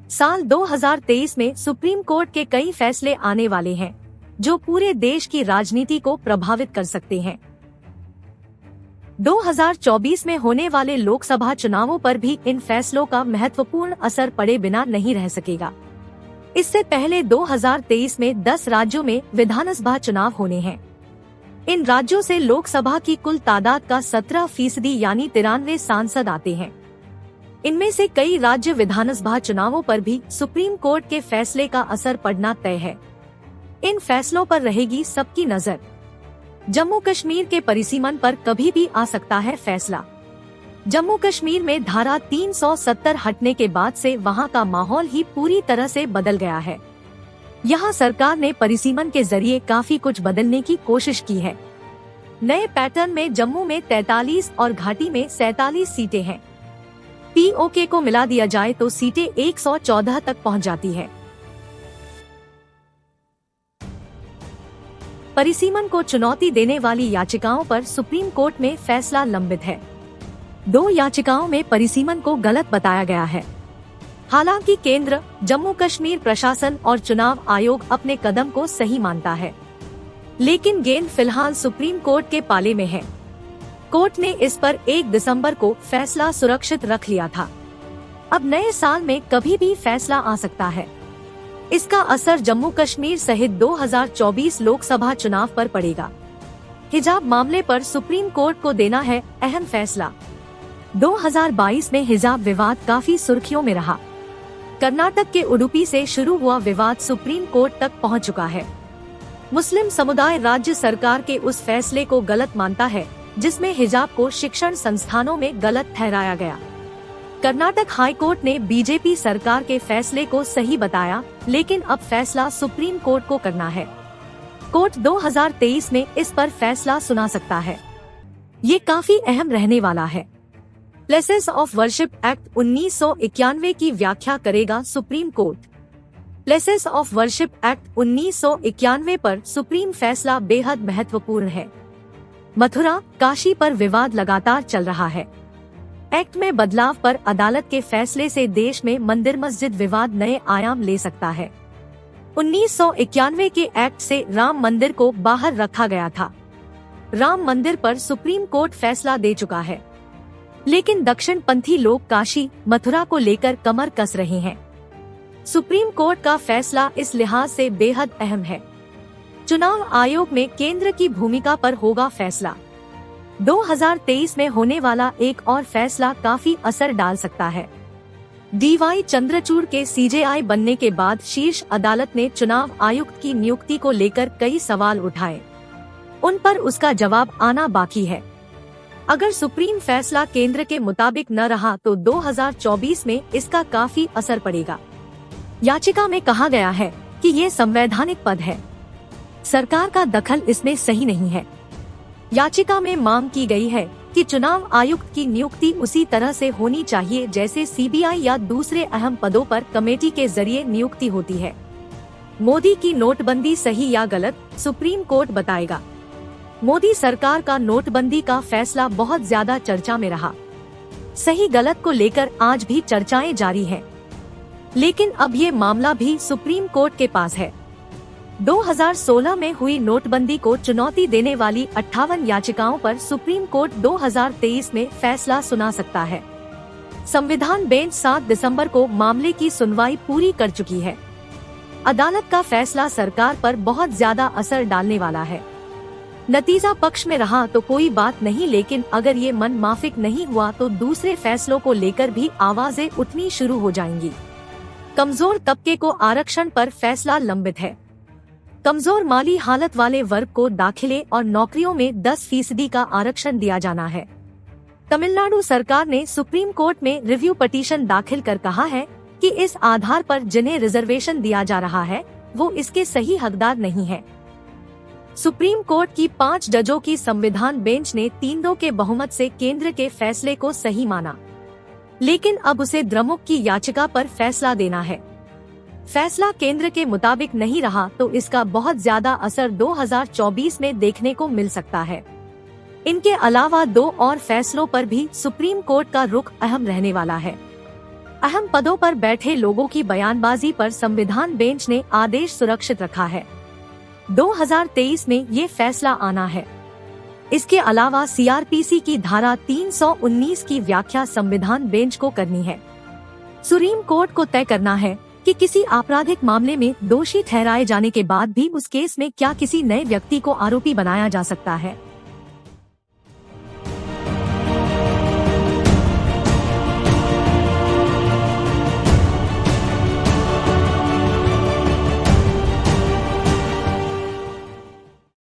साल 2023 में supreme court के कई फैसले आने वाले हैं जो पूरे देश की राजनीति को प्रभावित कर सकते हैं। 2024 में होने वाले लोकसभा चुनावों पर भी इन फैसलों का महत्वपूर्ण असर पड़े बिना नहीं रह सकेगा। इससे पहले 2023 में 10 राज्यों में विधानसभा चुनाव होने हैं। इन राज्यों से लोकसभा की कुल तादाद का 17% यानी 93 सांसद आते हैं। इनमें से कई राज्य विधानसभा चुनावों पर भी सुप्रीम कोर्ट के फैसले का असर पड़ना तय है। इन फैसलों पर रहेगी सबकी नजर। जम्मू कश्मीर के परिसीमन पर कभी भी आ सकता है फैसला। जम्मू कश्मीर में धारा 370 हटने के बाद से वहां का माहौल ही पूरी तरह से बदल गया है। यहां सरकार ने परिसीमन के जरिए काफी कुछ बदलने की कोशिश की है। नए पैटर्न में जम्मू में 43 और घाटी में 47 सीटें हैं। पीओके को मिला दिया जाए तो सीटें 114 तक पहुंच जाती है। परिसीमन को चुनौती देने वाली याचिकाओं पर सुप्रीम कोर्ट में फैसला लंबित है। 2 याचिकाओं में परिसीमन को गलत बताया गया है। हालांकि केंद्र, जम्मू कश्मीर प्रशासन और चुनाव आयोग अपने कदम को सही मानता है, लेकिन गेंद फिलहाल सुप्रीम कोर्ट के पाले में है। कोर्ट ने इस पर 1 दिसंबर को फैसला सुरक्षित रख लिया था। अब नए साल में कभी भी फैसला आ सकता है। इसका असर जम्मू कश्मीर सहित 2024 लोकसभा चुनाव पर पड़ेगा। हिजाब मामले पर सुप्रीम कोर्ट को देना है अहम फैसला। 2022 में हिजाब विवाद काफी सुर्खियों में रहा। कर्नाटक के उडुपी से शुरू हुआ विवाद सुप्रीम कोर्ट तक पहुंच चुका है। मुस्लिम समुदाय राज्य सरकार के उस फैसले को गलत मानता है जिसमें हिजाब को शिक्षण संस्थानों में गलत ठहराया गया। कर्नाटक हाई कोर्ट ने बीजेपी सरकार के फैसले को सही बताया, लेकिन अब फैसला सुप्रीम कोर्ट को करना है। कोर्ट 2023 में इस पर फैसला सुना सकता है। ये काफी अहम रहने वाला है। प्लेसेस ऑफ वर्शिप एक्ट 1991 की व्याख्या करेगा supreme court. Places of worship act 1991 पर सुप्रीम फैसला बेहद महत्वपूर्ण है। मथुरा, काशी पर विवाद लगातार चल रहा है। एक्ट में बदलाव पर अदालत के फैसले से देश में मंदिर मस्जिद विवाद नए आयाम ले सकता है। 1991 के एक्ट से राम मंदिर को बाहर रखा गया था। राम मंदिर पर सुप्रीम कोर्ट फैसला दे चुका है, लेकिन दक्षिण पंथी लोग काशी, मथुरा को लेकर कमर कस रहे हैं। सुप्रीम कोर्ट का फैसला इस लिहाज से बेहद अहम है। चुनाव आयोग में केंद्र की भूमिका पर होगा फैसला। 2023 में होने वाला एक और फैसला काफी असर डाल सकता है। डीवाई चंद्रचूड़ के सीजेआई बनने के बाद शीर्ष अदालत ने चुनाव आयुक्त की नियुक्ति को लेकर कई सवाल उठाए। उन पर उसका जवाब आना बाकी है। अगर सुप्रीम फैसला केंद्र के मुताबिक न रहा तो 2024 में इसका काफी असर पड़ेगा। याचिका में कहा गया है कि ये संवैधानिक पद है। सरकार का दखल इसमें सही नहीं है। याचिका में मांग की गई है कि चुनाव आयुक्त की नियुक्ति उसी तरह से होनी चाहिए जैसे सीबीआई या दूसरे अहम पदों पर कमेटी के जरिए नियुक्ति होती है। मोदी की नोटबंदी सही या गलत, सुप्रीम कोर्ट बताएगा। मोदी सरकार का नोटबंदी का फैसला बहुत ज्यादा चर्चा में रहा। सही गलत को लेकर आज भी चर्चाएं जारी हैं, लेकिन अब ये मामला भी सुप्रीम कोर्ट के पास है। 2016 में हुई नोटबंदी को चुनौती देने वाली 58 याचिकाओं पर सुप्रीम कोर्ट 2023 में फैसला सुना सकता है। संविधान बेंच 7 दिसंबर को मामले की सुनवाई पूरी कर चुकी है। अदालत का फैसला सरकार पर बहुत ज्यादा असर डालने वाला है। नतीजा पक्ष में रहा तो कोई बात नहीं, लेकिन अगर ये मन माफिक नहीं हुआ तो दूसरे फैसलों को लेकर भी आवाजें उठनी शुरू हो जाएंगी। कमजोर तबके को आरक्षण पर फैसला लंबित है। कमजोर माली हालत वाले वर्ग को दाखिले और नौकरियों में 10% का आरक्षण दिया जाना है। तमिलनाडु सरकार ने सुप्रीम कोर्ट में रिव्यू पिटीशन दाखिल कर कहा है कि इस आधार पर जिन्हें रिजर्वेशन दिया जा रहा है वो इसके सही हकदार नहीं है। सुप्रीम कोर्ट की 5 जजों की संविधान बेंच ने 3-2 के बहुमत से केंद्र के फैसले को सही माना, लेकिन अब उसे द्रमुक की याचिका पर फैसला देना है। फैसला केंद्र के मुताबिक नहीं रहा तो इसका बहुत ज्यादा असर 2024 में देखने को मिल सकता है। इनके अलावा 2 और फैसलों पर भी सुप्रीम कोर्ट का रुख अहम रहने वाला है। अहम पदों पर बैठे लोगों की बयानबाजी पर संविधान बेंच ने आदेश सुरक्षित रखा है। 2023 में ये फैसला आना है। इसके अलावा सीआरपीसी की धारा 319 की व्याख्या संविधान बेंच को करनी है। सुप्रीम कोर्ट को तय करना है कि किसी आपराधिक मामले में दोषी ठहराए जाने के बाद भी उस केस में क्या किसी नए व्यक्ति को आरोपी बनाया जा सकता है।